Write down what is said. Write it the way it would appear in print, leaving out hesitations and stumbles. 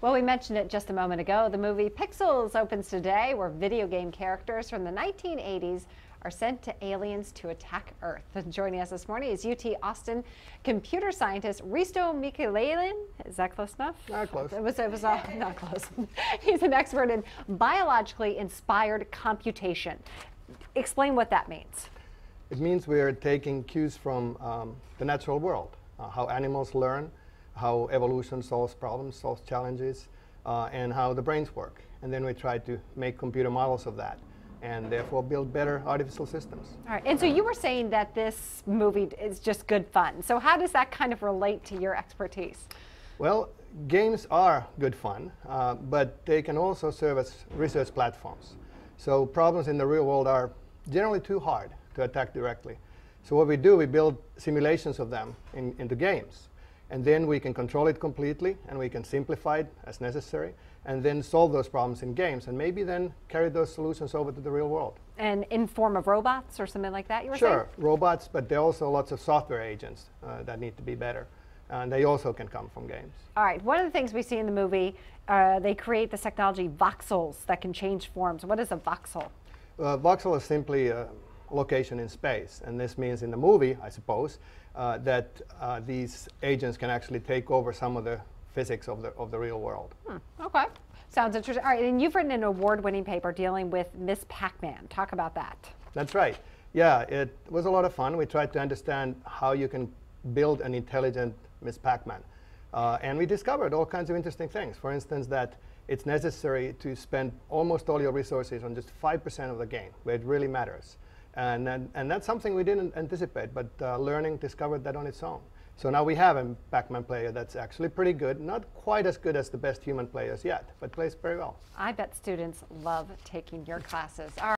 Well, we mentioned it just a moment ago. The movie Pixels opens today, where video game characters from the 1980s are sent to aliens to attack Earth. And joining us this morning is UT Austin computer scientist Risto Michaelian. Is that close enough? Not close. It was not close. He's an expert in biologically inspired computation. Explain what that means. It means we're taking cues from the natural world, how animals learn, how evolution solves problems, solves challenges, and how the brains work. And then we try to make computer models of that, and therefore build better artificial systems. All right, and so you were saying that this movie is just good fun. So how does that kind of relate to your expertise? Well, games are good fun, but they can also serve as research platforms. So problems in the real world are generally too hard to attack directly. So what we do, we build simulations of them into games. And then we can control it completely, and we can simplify it as necessary, and then solve those problems in games, and maybe then carry those solutions over to the real world. And in form of robots or something like that, you were saying? Sure, robots, but there are also lots of software agents that need to be better. And they also can come from games. All right, one of the things we see in the movie, they create this technology, voxels, that can change forms. What is a voxel? Voxel is simply a location in space. And this means in the movie, I suppose, that these agents can actually take over some of the physics of the real world. Okay, sounds interesting. All right, and you've written an award-winning paper dealing with Miss Pac-Man. Talk about that. That's right. Yeah, it was a lot of fun. We tried to understand how you can build an intelligent Miss Pac-Man. And we discovered all kinds of interesting things. For instance, that it's necessary to spend almost all your resources on just 5% of the game, where it really matters. And that's something we didn't anticipate, but learning discovered that on its own. So now we have a Pac-Man player that's actually pretty good, not quite as good as the best human players yet, but plays very well. I bet students love taking your classes.